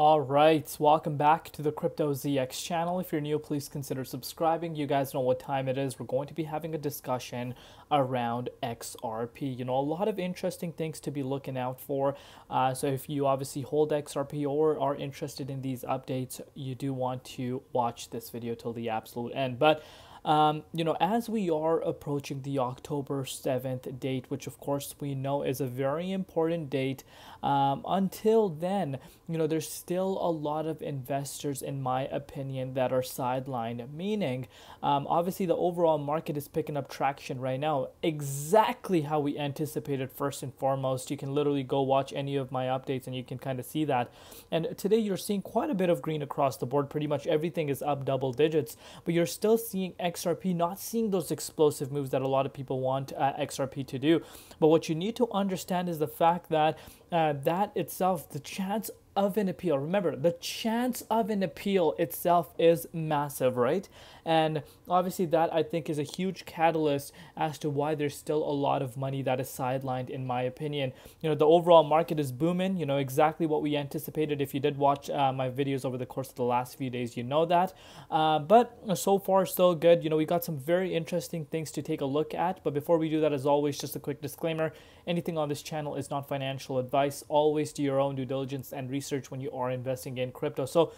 All right, welcome back to the Crypto ZX channel. If you're new, please consider subscribing. You guys know what time it is. We're going to be having a discussion around XRP. You know, a lot of interesting things to be looking out for. So if you obviously hold XRP or are interested in these updates, you do want to watch this video till the absolute end. But you know, as we are approaching the October 7th date, which of course we know is a very important date, until then, you know, there's still a lot of investors, in my opinion, that are sidelined, meaning obviously the overall market is picking up traction right now, exactly how we anticipated first and foremost. You can literally go watch any of my updates and you can kind of see that. And today you're seeing quite a bit of green across the board. Pretty much everything is up double digits, but you're still seeing XRP not seeing those explosive moves that a lot of people want XRP to do. But what you need to understand is the fact that that itself, the chance of an appeal, remember, the chance of an appeal itself is massive, right? And obviously that, I think, is a huge catalyst as to why there's still a lot of money that is sidelined, in my opinion. You know, the overall market is booming, you know, exactly what we anticipated. If you did watch my videos over the course of the last few days, you know that. But so far, so good. You know, we got some very interesting things to take a look at. But before we do that, as always, just a quick disclaimer. Anything on this channel is not financial advice. Always do your own due diligence and research when you are investing in crypto. So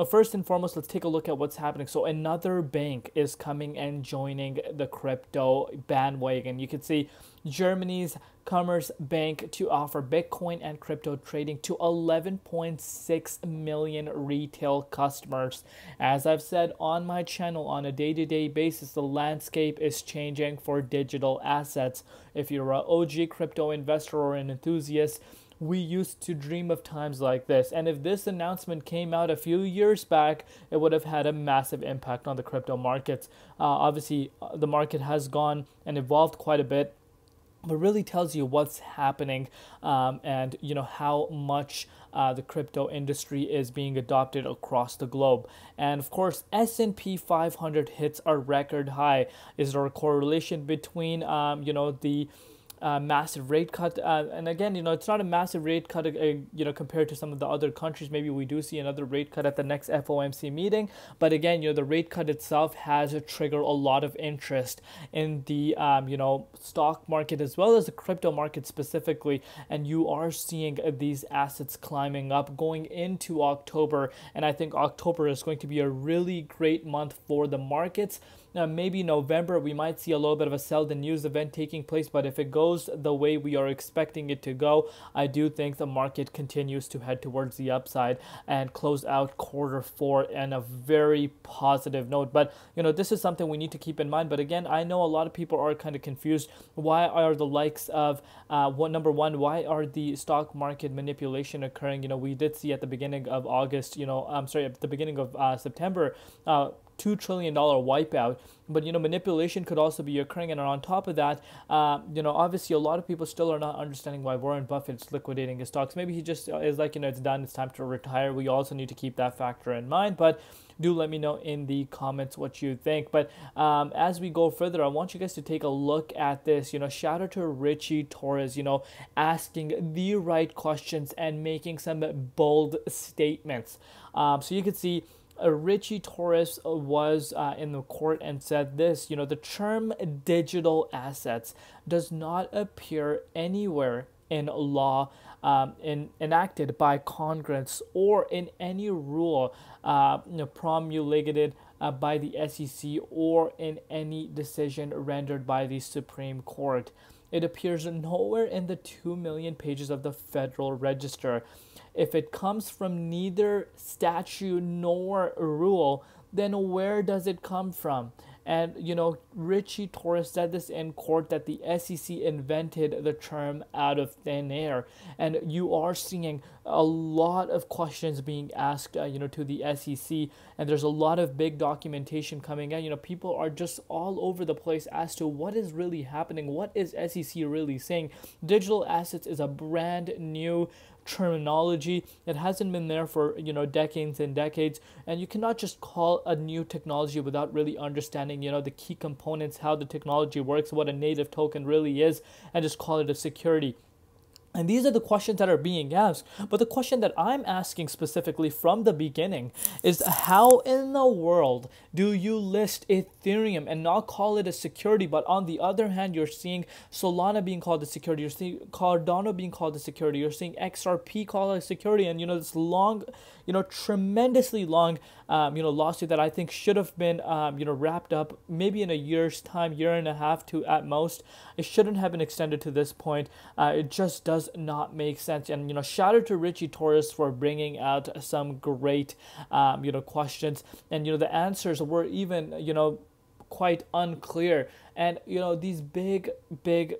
first and foremost, let's take a look at what's happening. So another bank is coming and joining the crypto bandwagon. You can see Germany's Commerzbank to offer Bitcoin and crypto trading to 11.6 million retail customers. As I've said on my channel, on a day-to-day basis, the landscape is changing for digital assets. If you're an OG crypto investor or an enthusiast, we used to dream of times like this. And if this announcement came out a few years back, it would have had a massive impact on the crypto markets. Obviously, the market has gone and evolved quite a bit, but really tells you what's happening and, you know, how much the crypto industry is being adopted across the globe. And of course, S&P 500 hits a record high. Is there a correlation between, you know, the massive rate cut, and again, you know, it's not a massive rate cut, you know, compared to some of the other countries. Maybe we do see another rate cut at the next FOMC meeting, but again, you know, the rate cut itself has triggered a lot of interest in the you know, stock market as well as the crypto market specifically, and you are seeing these assets climbing up going into October. And I think October is going to be a really great month for the markets. Now, maybe November, we might see a little bit of a sell the news event taking place, but if it goes the way we are expecting it to go, I do think the market continues to head towards the upside and close out Q4 in a very positive note. But, you know, this is something we need to keep in mind. But again, I know a lot of people are kind of confused. Why are the likes of, number one, why are the stock market manipulation occurring? You know, we did see at the beginning of August, you know, I'm sorry, at the beginning of September, $2 trillion wipeout, but, you know, manipulation could also be occurring. And on top of that, you know, obviously a lot of people still are not understanding why Warren Buffett's liquidating his stocks. Maybe he just is like, you know, it's done, it's time to retire. We also need to keep that factor in mind, but do let me know in the comments what you think. But as we go further, I want you guys to take a look at this. You know, shout out to Richie Torres, you know, asking the right questions and making some bold statements. So you can see Richie Torres was in the court and said this, you know, the term digital assets does not appear anywhere in law enacted by Congress or in any rule you know, promulgated by the SEC or in any decision rendered by the Supreme Court. It appears nowhere in the 2 million pages of the Federal Register. If it comes from neither statute nor rule, then where does it come from? And, you know, Richie Torres said this in court that the SEC invented the term out of thin air. And you are seeing a lot of questions being asked, you know, to the SEC. And there's a lot of big documentation coming out. You know, people are just all over the place as to what is really happening. What is SEC really saying? Digital assets is a brand new terminology. It hasn't been there for, you know, decades and decades, and you cannot just call a new technology without really understanding, you know, the key components, how the technology works, what a native token really is, and just call it a security. And these are the questions that are being asked. But the question that I'm asking specifically from the beginning is, how in the world do you list Ethereum and not call it a security? But on the other hand, you're seeing Solana being called a security. You're seeing Cardano being called a security. You're seeing XRP called a security. And, this long, tremendously long, lawsuit that I think should have been, wrapped up maybe in a year's time, year and a half to at most. It shouldn't have been extended to this point. It just does not make sense. And, shout out to Richie Torres for bringing out some great, questions. And, the answers were even, quite unclear. And, these big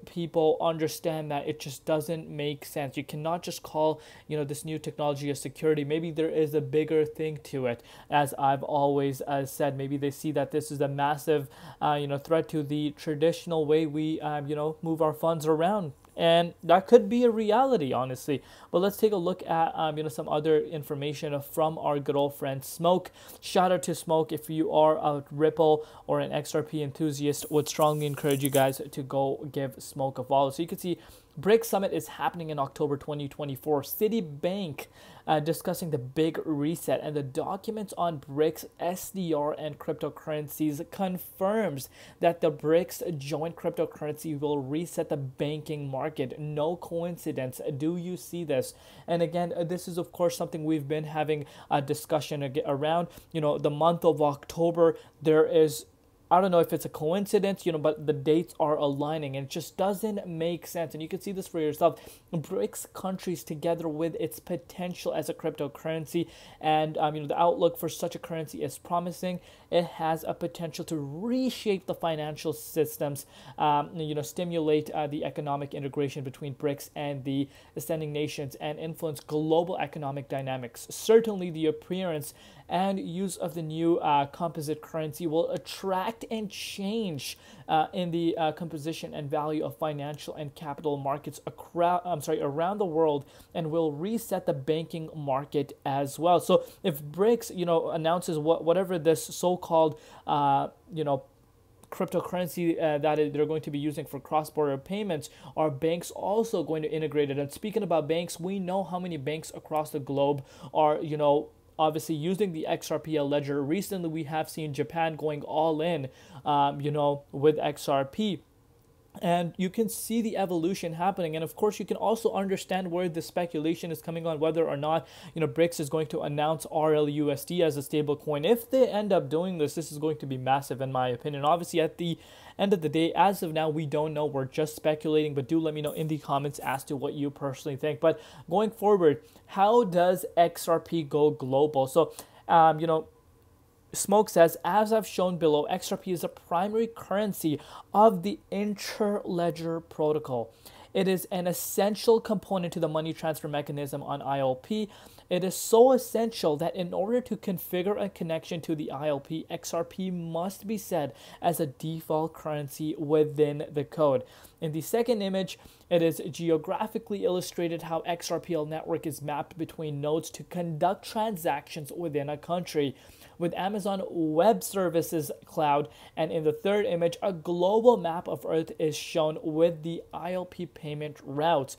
people understand that it just doesn't make sense. You cannot just call, this new technology a security. Maybe there is a bigger thing to it. As I've always said, maybe they see that this is a massive, threat to the traditional way we, move our funds around. And that could be a reality, honestly. But let's take a look at some other information from our good old friend Smoke. Shout out to Smoke. If you are a Ripple or an XRP enthusiast, would strongly encourage you guys to go give Smoke a follow. So you can see BRICS Summit is happening in October 2024. Citibank discussing the big reset, and the documents on BRICS, SDR, and cryptocurrencies confirms that the BRICS joint cryptocurrency will reset the banking market. No coincidence. Do you see this? And again, this is of course something we've been having a discussion around. The month of October, there is, I don't know if it's a coincidence, but the dates are aligning and it just doesn't make sense. And you can see this for yourself. BRICS countries together with its potential as a cryptocurrency, and the outlook for such a currency is promising. It has a potential to reshape the financial systems, stimulate the economic integration between BRICS and the ascending nations, and influence global economic dynamics. Certainly, the appearance and use of the new composite currency will attract and change in the composition and value of financial and capital markets around the world, and will reset the banking market as well. So if BRICS, announces whatever this so-called, cryptocurrency that they're going to be using for cross-border payments, are banks also going to integrate it? And speaking about banks, we know how many banks across the globe are, obviously using the XRP ledger. Recently, we have seen Japan going all in, with XRP. And you can see the evolution happening. And of course, you can also understand where the speculation is coming on whether or not, BRICS is going to announce RLUSD as a stable coin. If they end up doing this, this is going to be massive in my opinion. Obviously, at the end of the day, as of now, we don't know. We're just speculating, but do let me know in the comments as to what you personally think. But going forward, how does XRP go global? So, Smoke says, as I've shown below, XRP is a primary currency of the interledger protocol. It is an essential component to the money transfer mechanism on ILP. It is so essential that in order to configure a connection to the ILP, XRP must be set as a default currency within the code. In the second image, it is geographically illustrated how XRPL network is mapped between nodes to conduct transactions within a country, with Amazon Web Services Cloud. And in the third image, a global map of Earth is shown with the ILP payment routes.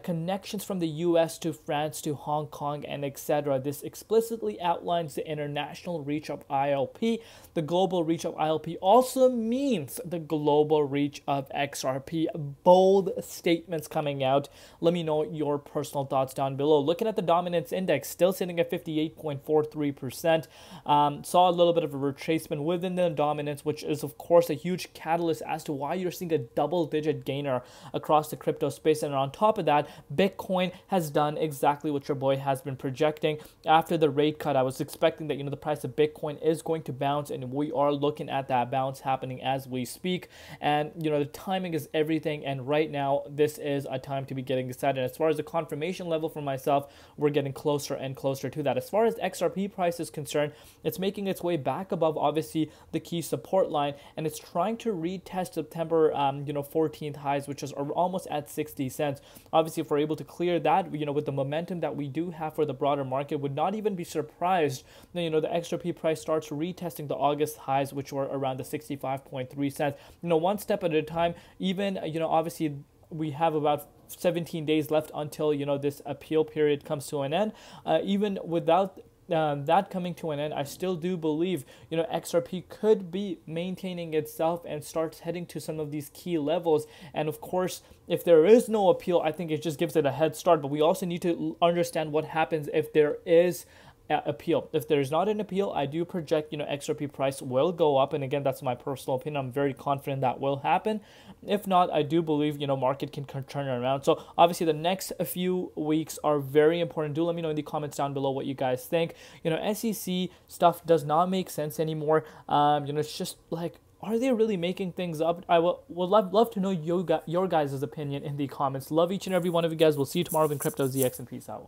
Connections from the US to France to Hong Kong and etc. This explicitly outlines the international reach of ILP. The global reach of ILP also means the global reach of XRP. Bold statements coming out. Let me know your personal thoughts down below. Looking at the dominance index, still sitting at 58.43%. Saw a little bit of a retracement within the dominance, which is of course a huge catalyst as to why you're seeing a double-digit gainer across the crypto space. And on top of that, Bitcoin has done exactly what your boy has been projecting. After the rate cut, I was expecting that the price of Bitcoin is going to bounce, and we are looking at that bounce happening as we speak. And the timing is everything, and right now this is a time to be getting excited. As far as the confirmation level for myself, we're getting closer and closer to that. As far as XRP price is concerned, it's making its way back above obviously the key support line, and it's trying to retest September 14th highs, which is almost at 60 cents. Obviously, if we're able to clear that, with the momentum that we do have for the broader market, would not even be surprised that, the XRP price starts retesting the August highs, which were around the 65.3 cents. One step at a time. Even, obviously, we have about 17 days left until, you know, this appeal period comes to an end. Even without that coming to an end, I still do believe, you know, XRP could be maintaining itself and starts heading to some of these key levels. And of course, if there is no appeal, I think it just gives it a head start. But we also need to understand what happens if there is appeal. If there's not an appeal, I do project, you know, XRP price will go up. And again, that's my personal opinion. I'm very confident that will happen. If not, I do believe, you know, market can turn around. So obviously the next few weeks are very important. Do let me know in the comments down below what you guys think. You know, SEC stuff does not make sense anymore. You know, it's just like, are they really making things up? I would love to know your guys' opinion in the comments. Love each and every one of you guys. We'll see you tomorrow in Crypto ZX, and peace out.